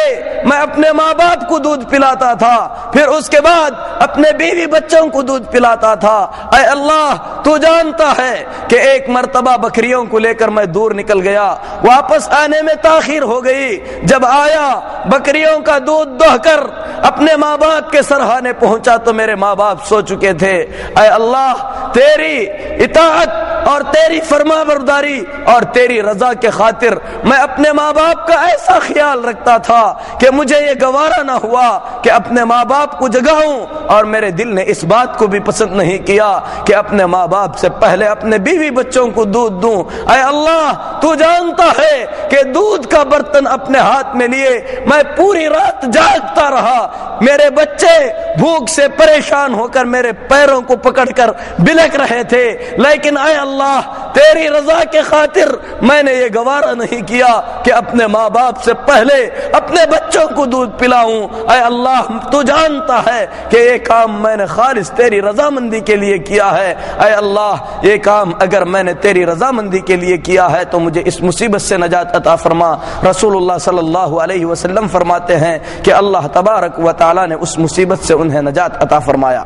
میں اپنے ماں باپ کو دودھ پلاتا تھا، پھر اس کے بعد اپنے بیوی بچوں کو دودھ پلاتا تھا۔ اے اللہ تو جانتا ہے کہ ایک مرتبہ بکریوں کو لے کر میں دور نکل گیا، واپس آنے میں تاخیر ہو گئی، جب آیا بکریوں کا دودھ دوہ کر اپنے ماں باپ کے سرہانے پہنچا تو میرے ماں باپ سو چکے تھے۔ اے اللہ تیری اطاعت اور تیری فرما برداری اور تیری رضا کے خاطر میں اپنے ماں باپ کا ایسا خیال رکھتا تھا کہ مجھے یہ گوارا نہ ہوا کہ اپنے ماں باپ کو جگاؤں، اور میرے دل نے اس بات کو بھی پسند نہیں کیا کہ اپنے ماں باپ سے پہلے اپنے بیوی بچوں کو دودھ دوں۔ اے اللہ تو جانتا ہے کہ دودھ کا برتن اپنے ہاتھ میں لیے میں پوری رات جاگتا رہا، میرے بچے بھوک سے پریشان ہو کر میرے پیروں کو پکڑ کر بلک رہے تھے، لیکن اے اللہ تیری رضا کے خاطر میں نے یہ گوارا نہیں کیا کہ اپنے ماں باپ سے پہلے اپنے بچوں کو دودھ پلاؤں۔ اے اللہ تو جانتا ہے کہ یہ کام میں نے خالص تیری رضامندی کے لیے کیا ہے۔ اے اللہ یہ کام اگر میں نے تیری رضامندی کے لیے کیا ہے تو مجھے اس مصیبت سے نجات عطا فرما۔ رسول اللہ صلی اللہ علیہ وسلم فرماتے ہیں کہ اللہ تبارک و تعالی نے اس مصیبت سے انہیں نجات عطا فرمایا۔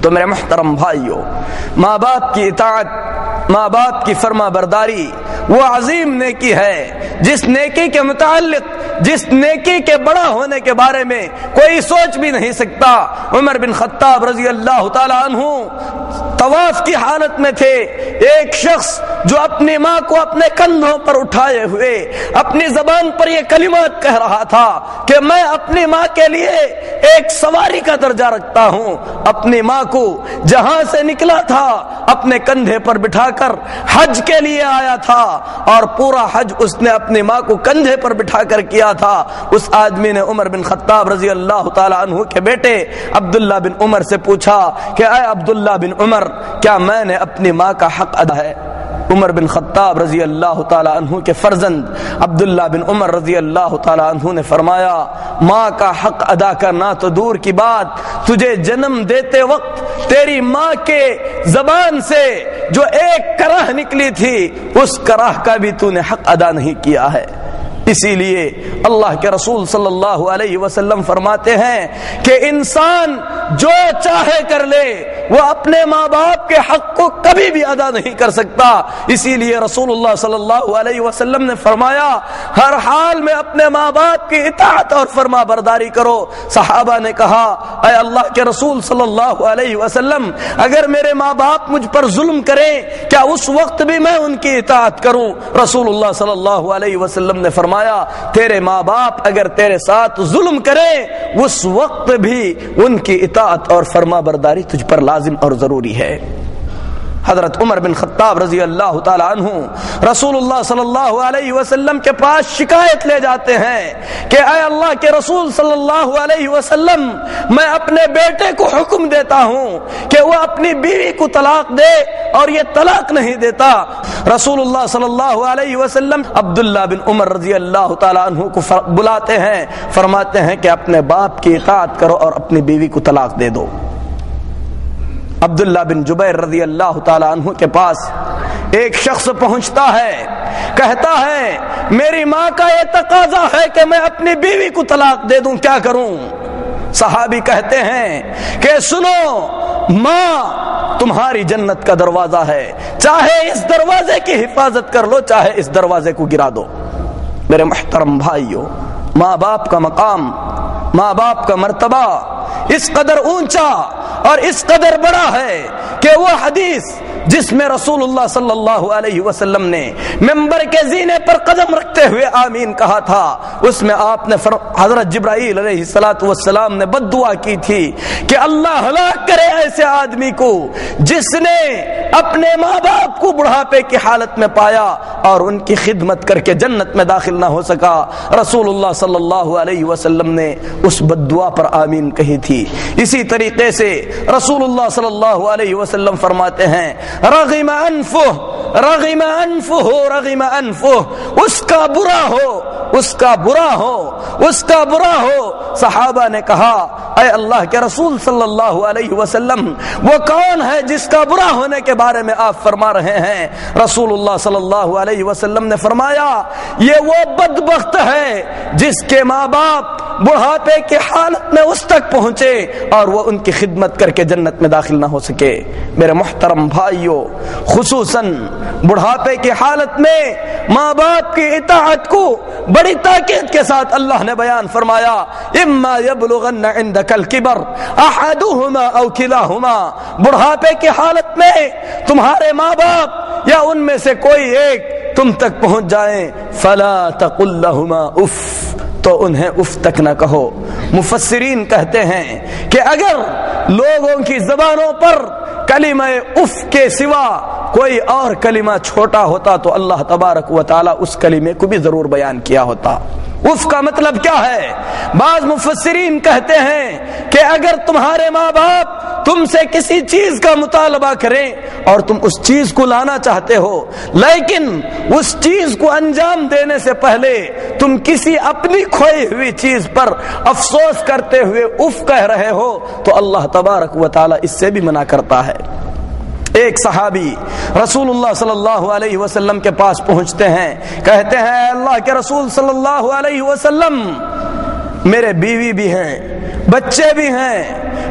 تو میرے محترم بھائیو، ماں باپ کی اطاعت، ماں باپ کی فرما برداری وہ عظیم نیکی ہے جس نیکی کے متعلق، جس نیکی کے بڑا ہونے کے بارے میں کوئی سوچ بھی نہیں سکتا۔ عمر بن خطاب رضی اللہ تعالی عنہ طواف کی حالت میں تھے، ایک شخص جو اپنی ماں کو اپنے کندھوں پر اٹھائے ہوئے اپنی زبان پر یہ کلمات کہہ رہا تھا کہ میں اپنی ماں کے لیے ایک سواری کا درجہ رکھتا ہوں۔ اپنی ماں کو جہاں سے نکلا تھا اپنے کندھے پر بٹھا کر حج کے لیے آیا تھا، اور پورا حج اس نے اپنی ماں کو کندھے پر بٹھا کر کیا تھا۔ اس آدمی نے عمر بن خطاب رضی اللہ تعالی عنہ کے بیٹے عبداللہ بن عمر سے پوچھا کہ اے عبداللہ بن عمر کیا میں نے اپنی ماں کا حق ادا ہے؟ عمر بن خطاب رضی اللہ تعالی عنہ کے فرزند عبداللہ بن عمر رضی اللہ تعالی عنہ نے فرمایا ماں کا حق ادا کرنا تو دور کی بات، تجھے جنم دیتے وقت تیری ماں کے زبان سے جو ایک کرہ نکلی تھی اس کرہ کا بھی تو نے حق ادا نہیں کیا ہے۔ اسی لیے اللہ کے رسول صلی اللہ علیہ وسلم فرماتے ہیں کہ انسان جو چاہے کر لے وہ اپنے ماں باپ کے حق کو کبھی بھی ادا نہیں کر سکتا۔ اسی لیے رسول اللہ صلی اللہ علیہ وسلم نے فرمایا ہر حال میں اپنے ماں باپ کی اطاعت اور فرما برداری کرو۔ صحابہ نے کہا اے اللہ کے رسول صلی اللہ علیہ وسلم اگر میرے ماں باپ مجھ پر ظلم کریں کیا اس وقت بھی میں ان کی اطاعت کروں؟ رسول اللہ صلی اللہ علیہ وسلم نے فرمایا تیرے ماں باپ اگر تیرے ساتھ ظلم کریں اس وقت بھی ان کی اطاعت اور فرما برداری تجھ پر لازم اور ضروری ہے۔ حضرت عمر بن خطاب رضی اللہ تعالی عنہ رسول اللہ صلی اللہ علیہ وسلم کے پاس شکایت لے جاتے ہیں کہ اے اللہ کے رسول صلی اللہ علیہ وسلم میں اپنے بیٹے کو حکم دیتا ہوں کہ وہ اپنی بیوی کو طلاق دے اور یہ طلاق نہیں دیتا۔ رسول اللہ صلی اللہ علیہ وسلم عبداللہ بن عمر رضی اللہ تعالی عنہ کو بلاتے ہیں، فرماتے ہیں کہ اپنے باپ کی اطاعت کرو اور اپنی بیوی کو طلاق دے دو۔ عبداللہ بن جبیر رضی اللہ تعالی عنہ کے پاس ایک شخص پہنچتا ہے، کہتا ہے میری ماں کا یہ تقاضا ہے کہ میں اپنی بیوی کو طلاق دے دوں، کیا کروں؟ صحابی کہتے ہیں کہ سنو ماں تمہاری جنت کا دروازہ ہے، چاہے اس دروازے کی حفاظت کر لو چاہے اس دروازے کو گرا دو۔ میرے محترم بھائیو، ماں باپ کا مقام، ماں باپ کا مرتبہ اس قدر اونچا اور اس قدر بڑا ہے کہ وہ حدیث جس میں رسول اللہ صلی اللہ علیہ وسلم نے منبر کے زینے پر قدم رکھتے ہوئے آمین کہا تھا، اس میں آپ نے حضرت جبرائیل علیہ السلام نے بد دعا کی تھی کہ اللہ ہلاک کرے ایسے آدمی کو جس نے اپنے ماں باپ کو بڑھاپے کی حالت میں پایا اور ان کی خدمت کر کے جنت میں داخل نہ ہو سکا۔ رسول اللہ صلی اللہ علیہ وسلم نے اس بد دعا پر آمین کہی تھی۔ اسی طریقے سے رسول اللہ صلی اللہ علیہ وسلم فرماتے ہیں رغم انفہ رغم انفہ رغم انفہ، اس کا برا ہو، اس کا برا ہو، اس کا برا ہو۔ صحابہ نے کہا اے اللہ کے رسول صلی اللہ علیہ وسلم، وہ کون ہے جس کا برا ہونے کے بارے میں آپ فرما رہے ہیں؟ رسول اللہ صلی اللہ علیہ وسلم نے فرمایا یہ وہ بدبخت ہے جس کے ماں باپ بڑھاپے کی حالت میں اس تک پہنچے اور وہ ان کی خدمت کر کے جنت میں داخل نہ ہو سکے۔ میرے محترم بھائیوں، خصوصاً بڑھاپے کی حالت میں ماں باپ کی اطاعت کو بڑی تاکید کے ساتھ اللہ نے بیان فرمایا اما یبلغن عندک الکبر احدہما او کلاہما، بڑھاپے کی حالت میں تمہارے ماں باپ یا ان میں سے کوئی ایک تم تک پہنچ جائیں فلا تقل لہما اف، تو انہیں اف تک نہ کہو۔ مفسرین کہتے ہیں کہ اگر لوگوں کی زبانوں پر کلمہ اف کے سوا کوئی اور کلمہ چھوٹا ہوتا تو اللہ تبارک و تعالی اس کلمے کو بھی ضرور بیان کیا ہوتا۔ اف کا مطلب کیا ہے؟ بعض مفسرین کہتے ہیں کہ اگر تمہارے ماں باپ تم سے کسی چیز کا مطالبہ کریں اور تم اس چیز کو لانا چاہتے ہو لیکن اس چیز کو انجام دینے سے پہلے تم کسی اپنی کھوئی ہوئی چیز پر افسوس کرتے ہوئے اف کہہ رہے ہو تو اللہ تبارک و تعالی اس سے بھی منع کرتا ہے۔ ایک صحابی رسول اللہ صلی اللہ علیہ وسلم کے پاس پہنچتے ہیں، کہتے ہیں اللہ کے رسول صلی اللہ علیہ وسلم، میرے بیوی بھی ہیں، بچے بھی ہیں،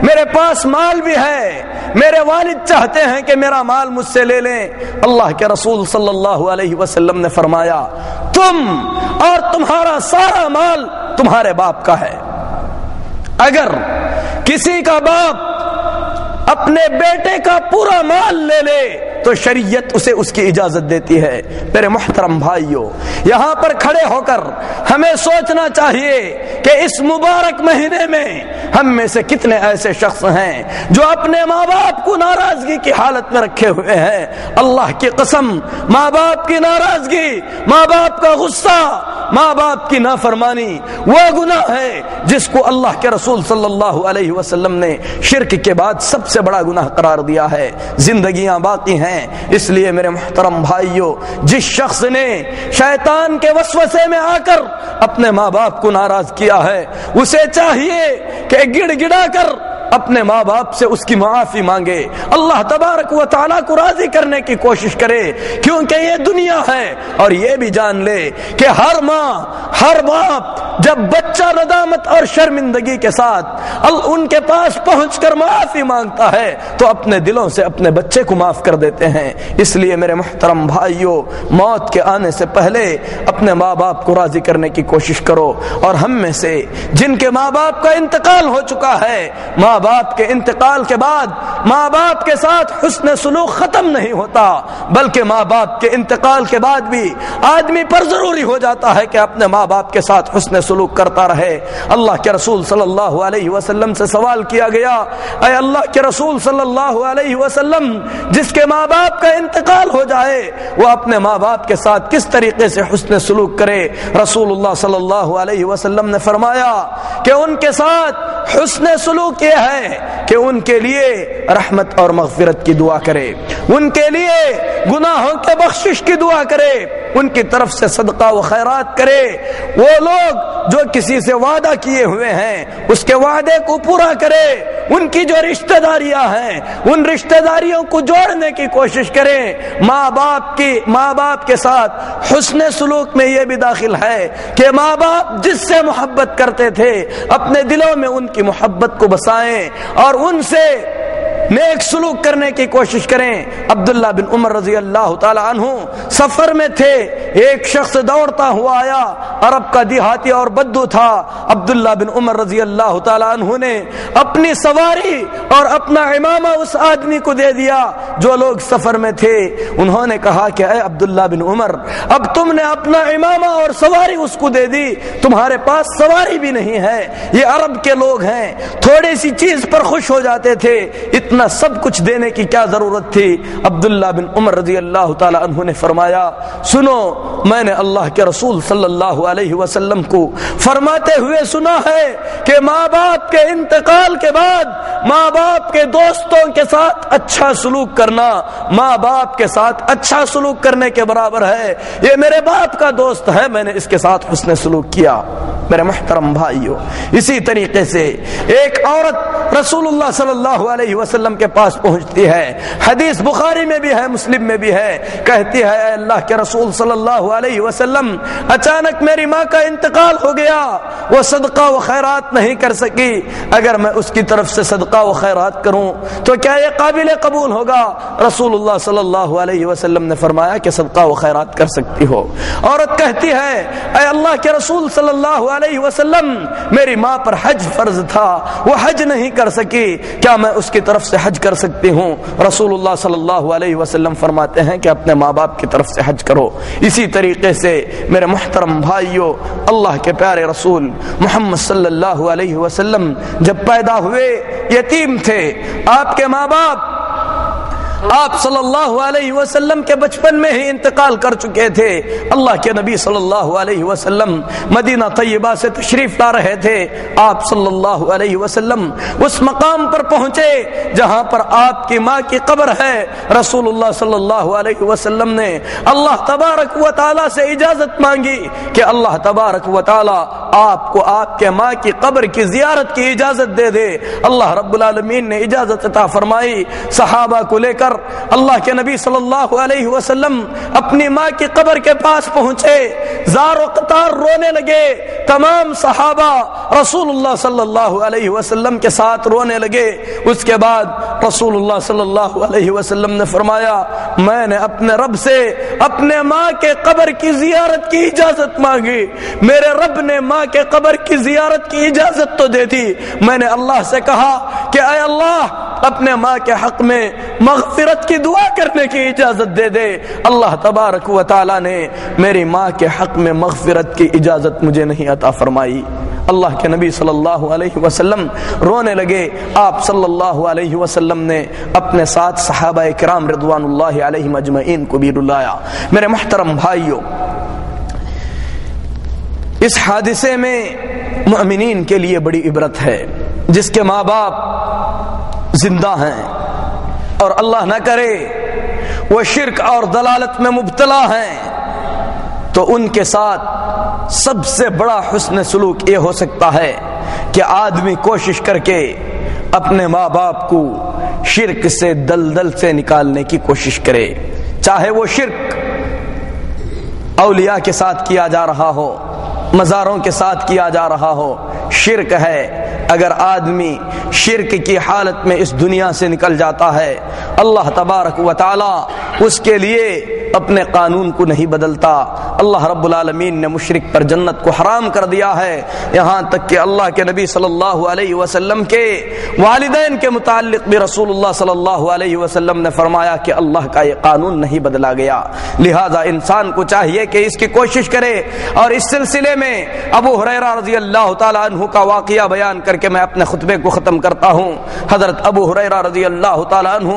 میرے پاس مال بھی ہے، میرے والد چاہتے ہیں کہ میرا مال مجھ سے لے لیں۔ اللہ کے رسول صلی اللہ علیہ وسلم نے فرمایا تم اور تمہارا سارا مال تمہارے باپ کا ہے۔ اگر کسی کا باپ اپنے بیٹے کا پورا مال لے لے تو شریعت اسے اس کی اجازت دیتی ہے۔ میرے محترم بھائیوں، یہاں پر کھڑے ہو کر ہمیں سوچنا چاہیے کہ اس مبارک مہینے میں ہم میں سے کتنے ایسے شخص ہیں جو اپنے ماں باپ کو ناراضگی کی حالت میں رکھے ہوئے ہیں۔ اللہ کی قسم، ماں باپ کی ناراضگی، ماں باپ کا غصہ، ماں باپ کی نافرمانی وہ گناہ ہے جس کو اللہ کے رسول صلی اللہ علیہ وسلم نے شرک کے بعد سب سے بڑا گناہ قرار دیا ہے۔ زندگیاں باقی ہیں، اس لیے میرے محترم بھائیوں، جس شخص نے شیطان کے وسوسے میں آ کر اپنے ماں باپ کو ناراض کیا ہے اسے چاہیے کہ گڑ گڑا کر اپنے ماں باپ سے اس کی معافی مانگے، اللہ تبارک و تعالیٰ کو راضی کرنے کی کوشش کرے، کیونکہ یہ دنیا ہے۔ اور یہ بھی جان لے کہ ہر ماں، ہر باپ جب بچہ ندامت اور شرمندگی کے ساتھ ان کے پاس پہنچ کر معافی مانگتا ہے تو اپنے دلوں سے اپنے بچے کو معاف کر دیتے ہیں۔ اس لیے میرے محترم بھائیوں، موت کے آنے سے پہلے اپنے ماں باپ کو راضی کرنے کی کوشش کرو۔ اور ہم میں سے جن کے ماں باپ کا انتقال ہو چکا ہے، ماں باپ کے انتقال کے بعد ماں باپ کے ساتھ حسن سلوک ختم نہیں ہوتا، بلکہ ماں باپ کے انتقال کے بعد بھی آدمی پر ضروری ہو جاتا ہے کہ اپنے ماں باپ کے ساتھ حسن سلوک کرتا رہے۔ اللہ کے رسول صلی اللہ علیہ وسلم سے سوال کیا گیا، اے اللہ کے رسول صلی اللہ علیہ وسلم، جس کے ماں باپ کا انتقال ہو جائے وہ اپنے ماں باپ کے ساتھ کس طریقے سے حسن سلوک کرے؟ رسول اللہ صلی اللہ علیہ وسلم نے فرمایا کہ ان کے ساتھ حسن سلوک یہ ہے کہ ان کے لیے رحمت اور مغفرت کی دعا کرے، ان کے لیے گناہوں کے بخشش کی دعا کرے، ان کی طرف سے صدقہ و خیرات کرے۔ وہ لوگ جو کسی سے وعدہ کیے ہوئے ہیں اس کے وعدے کو پورا کرے، ان کی جو رشتہ داریاں ہیں ان رشتہ داریوں کو جوڑنے کی کوشش کرے۔ ماں باپ کے ساتھ حسن سلوک میں یہ بھی داخل ہے کہ ماں باپ جس سے محبت کرتے تھے اپنے دلوں میں ان کی محبت کو بسائیں اور ان سے نیک سلوک کرنے کی کوشش کریں۔ عبداللہ بن عمر رضی اللہ تعالی عنہ سفر میں تھے، ایک شخص دوڑتا ہوا آیا، عرب کا دیہاتی اور بدو تھا۔ عبداللہ بن عمر رضی اللہ تعالی عنہ نے اپنی سواری اور اپنا امامہ اس آدمی کو دے دیا۔ جو لوگ سفر میں تھے انہوں نے کہا کہ اے عبداللہ بن عمر، اب تم نے اپنا امامہ اور سواری اس کو دے دی، تمہارے پاس سواری بھی نہیں ہے۔ یہ عرب کے لوگ ہیں، تھوڑی سی چیز پر خوش ہو جاتے تھے، اتنا سب کچھ دینے کی کیا ضرورت تھی؟ عبداللہ بن عمر رضی اللہ تعالی عنہ نے فرمایا، سنو، میں نے اللہ کے رسول صلی اللہ علیہ وسلم کو فرماتے ہوئے سنا ہے کہ ماں باپ کے انتقال کے بعد ماں باپ کے دوستوں کے ساتھ اچھا سلوک کرنا ماں باپ کے ساتھ اچھا سلوک کرنے کے برابر ہے۔ یہ میرے باپ کا دوست ہے، میں نے اس کے ساتھ حسن سلوک کیا۔ میرے محترم بھائیو، اسی طریقے سے ایک عورت رسول اللہ صلی اللہ علیہ وسلم کے پاس پہنچتی ہے، حدیث بخاری میں بھی ہے، مسلم میں بھی ہے، کہتی ہے اے اللہ کے رسول صلی اللہ علیہ وسلم، اچانک میری ماں کا انتقال ہو گیا، وہ صدقہ و خیرات نہیں کر سکی، اگر میں اس کی طرف سے صدقہ و خیرات کروں تو کیا یہ قابل قبول ہوگا؟ رسول اللہ صلی اللہ علیہ وسلم نے فرمایا کہ صدقہ و خیرات کر سکتی ہو۔ عورت کہتی ہے اے اللہ کے رسول صلی اللہ علیہ وسلم، میری ماں پر حج فرض تھا، وہ حج نہیں کر سکی، کیا میں اس کی طرف سے حج کر سکتی ہوں؟ رسول اللہ صلی اللہ علیہ وسلم فرماتے ہیں کہ اپنے ماں باپ کی طرف سے حج کرو۔ اسی طریقے سے میرے محترم بھائیو، اللہ کے پیارے رسول محمد صلی اللہ علیہ وسلم جب پیدا ہوئے یتیم تھے، آپ کے ماں باپ آپ صلی اللہ علیہ وسلم کے بچپن میں ہی انتقال کر چکے تھے۔ اللہ کے نبی صلی اللہ علیہ وسلم مدینہ طیبہ سے تشریف لا رہے تھے، آپ صلی اللہ علیہ وسلم اس مقام پر پہنچے جہاں پر آپ کی ماں کی قبر ہے۔ رسول اللہ صلی اللہ علیہ وسلم نے اللہ تبارک و تعالی سے اجازت مانگی کہ اللہ تبارک و تعالی آپ کو آپ کے ماں کی قبر کی زیارت کی اجازت دے دے۔ اللہ رب العالمین نے اجازت عطا فرمائی۔ صحابہ کو لے کر اللہ کے نبی صلی اللہ علیہ وسلم اپنی ماں کی قبر کے پاس پہنچے، زار و قطار رونے لگے، تمام صحابہ رسول اللہ صلی اللہ علیہ وسلم کے ساتھ رونے لگے۔ اس کے بعد رسول اللہ صلی اللہ علیہ وسلم نے فرمایا، میں نے اپنے رب سے اپنے ماں کے قبر کی زیارت کی اجازت مانگی، میرے رب نے ماں کے قبر کی زیارت کی اجازت تو دے دی، میں نے اللہ سے کہا کہ اے اللہ اپنے ماں کے حق میں مغفرت کی دعا کرنے کی اجازت دے دے۔ اللہ تبارک و تعالی نے میری ماں کے حق میں مغفرت کی اجازت مجھے نہیں عطا فرمائی۔ اللہ کے نبی صلی اللہ علیہ وسلم رونے لگے۔ آپ صلی اللہ علیہ وسلم نے اپنے ساتھ صحابہ کرام رضوان اللہ علیہم اجمعین کو بھی رلایا۔ میرے محترم بھائیوں، اس حادثے میں مؤمنین کے لیے بڑی عبرت ہے، جس کے ماں باپ زندہ ہیں اور اللہ نہ کرے وہ شرک اور ضلالت میں مبتلا ہیں، تو ان کے ساتھ سب سے بڑا حسن سلوک یہ ہو سکتا ہے کہ آدمی کوشش کر کے اپنے ماں باپ کو شرک سے دلدل سے نکالنے کی کوشش کرے، چاہے وہ شرک اولیاء کے ساتھ کیا جا رہا ہو، مزاروں کے ساتھ کیا جا رہا ہو، شرک ہے۔ اگر آدمی شرک کی حالت میں اس دنیا سے نکل جاتا ہے، اللہ تبارک و تعالی اس کے لیے اپنے قانون کو نہیں بدلتا۔ اللہ رب العالمین نے مشرک پر جنت کو حرام کر دیا ہے، یہاں تک کہ اللہ کے نبی صلی اللہ علیہ وسلم کے والدین کے متعلق بھی رسول اللہ صلی اللہ علیہ وسلم نے فرمایا کہ اللہ کا یہ قانون نہیں بدلا گیا۔ لہذا انسان کو چاہیے کہ اس کی کوشش کرے۔ اور اس سلسلے میں ابو ہریرہ رضی اللہ تعالی عنہ کا واقعہ بیان کر کے میں اپنے خطبے کو ختم کرتا ہوں۔ حضرت ابو ہریرہ رضی اللہ تعالی عنہ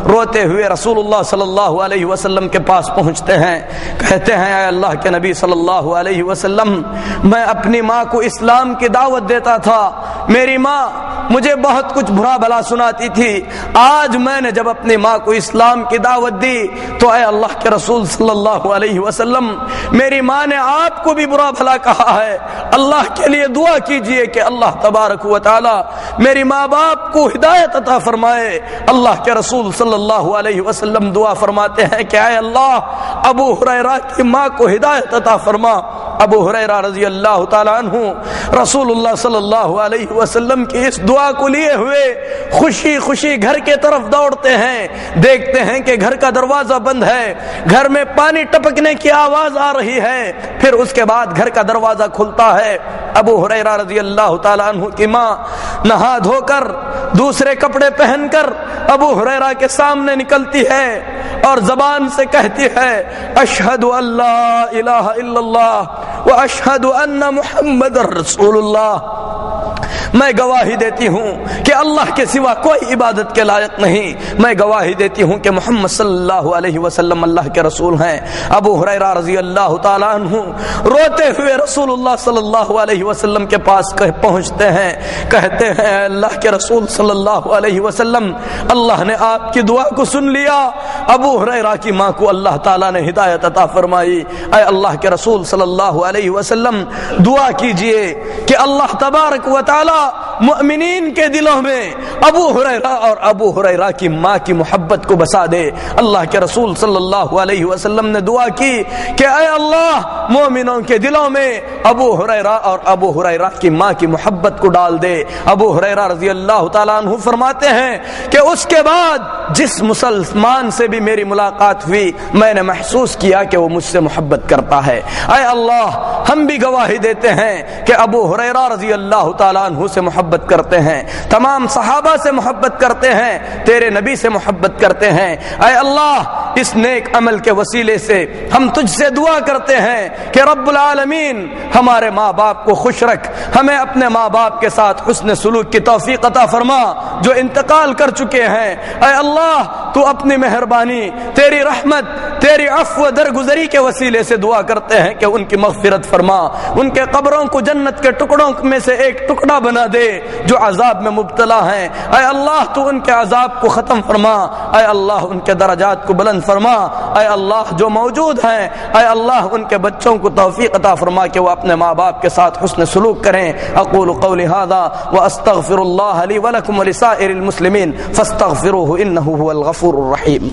روتے ہوئے رسول اللہ صلی اللہ علیہ وسلم کے پاس پہنچتے ہیں، کہتے ہیں اے اللہ کے نبی صلی اللہ علیہ وسلم، میں اپنی ماں کو اسلام کی دعوت دیتا تھا، میری ماں مجھے بہت کچھ برا بھلا سناتی تھی، آج میں نے جب اپنی ماں کو اسلام کی دعوت دی تو اے اللہ کے رسول صلی اللہ علیہ وسلم، میری ماں نے آپ کو بھی برا بھلا کہا ہے، اللہ کے لیے دعا کیجئے کہ اللہ تبارک و تعالی میری ماں باپ کو ہدایت عطا فرمائے۔ اللہ کے رسول صلی اللہ علیہ وسلم دعا فرماتے ہیں کہ اے اللہ ابو ہریرہ کی ماں کو ہدایت عطا فرما۔ ابو ہریرہ رضی اللہ تعالی عنہ رسول اللہ صلی اللہ علیہ وسلم کی اس دعا دعا کو لیے ہوئے خوشی خوشی گھر کے طرف دوڑتے ہیں، دیکھتے ہیں کہ گھر کا دروازہ بند ہے، گھر میں پانی ٹپکنے کی آواز آ رہی ہے، پھر اس کے بعد گھر کا دروازہ کھلتا ہے۔ ابو ہریرہ رضی اللہ تعالیٰ عنہ کی ماں نہا دھو کر دوسرے کپڑے پہن کر ابو ہریرہ کے سامنے نکلتی ہے اور زبان سے کہتی ہے اشہد ان لا الہ الا اللہ و اشہد ان محمد رسول اللہ، میں گواہی دیتی ہوں کہ اللہ کے سوا کوئی عبادت کے لائق نہیں، میں گواہی دیتی ہوں کہ محمد صلی اللہ علیہ وسلم اللہ کے رسول ہیں۔ ابو ہریرہ رضی اللہ تعالیٰ عنہ روتے ہوئے رسول اللہ صلی اللہ علیہ وسلم کے پاس پہنچتے ہیں، کہتے ہیں اللہ کے رسول صلی اللہ علیہ وسلم، اللہ نے آپ کی دعا کو سن لیا۔ ابو ہریرہ کی ماں کو اللہ تعالیٰ نے ہدایت عطا فرمائی۔ اے اللہ کے رسول صلی اللہ علیہ وسلم، دعا کیجئے کہ اللہ تبارک و تعالی مؤمنین کے دلوں میں ابو ہریرہ اور ابو ہریرہ کی ماں کی محبت کو بسا دے۔ اللہ کے رسول صلی اللہ علیہ وسلم نے دعا کی کہ اے اللہ مومنوں کے دلوں میں ابو ہریرہ اور ابو ہریرہ کی ماں کی محبت کو ڈال دے۔ ابو ہریرہ رضی اللہ تعالیٰ عنہ فرماتے ہیں کہ اس کے بعد جس مسلمان سے بھی میری ملاقات ہوئی میں نے محسوس کیا کہ وہ مجھ سے محبت کرتا ہے۔ اے اللہ ہم بھی گواہی دیتے ہیں کہ ابو ہریرہ رضی اللہ تعالیٰ عنہ سے محبت کرتے ہیں، تمام صحابہ سے محبت کرتے ہیں، تیرے نبی سے محبت کرتے ہیں۔ اے اللہ اس نیک عمل کے وسیلے سے ہم تجھ سے دعا کرتے ہیں کہ رب العالمین ہمارے ماں باپ کو خوش رکھ، ہمیں اپنے ماں باپ کے ساتھ حسن سلوک کی توفیق عطا فرما جو انتقال کر چکے ہیں۔ اے اللہ تو اپنی مہربانی، تیری رحمت، تیری عفو درگزری کے وسیلے سے دعا کرتے ہیں کہ ان کی مغفرت فرما، ان کے قبروں کو جنت کے ٹکڑوں میں سے ایک ٹکڑا بنا دے جو عذاب میں مبتلا ہیں۔ اے اللہ تو ان کے عذاب کو ختم فرما، اے اللہ ان کے درجات کو بلند فرما، اے اللہ جو موجود ہیں اے اللہ ان کے بچوں کو توفیق عطا فرما کہ وہ اپنے ماں باپ کے ساتھ حسن سلوک کریں۔ اقول قولی ھذا واستغفر اللہ لی ولکم ولسائر المسلمین فاستغفروہ انہ هو الغفور الرحیم۔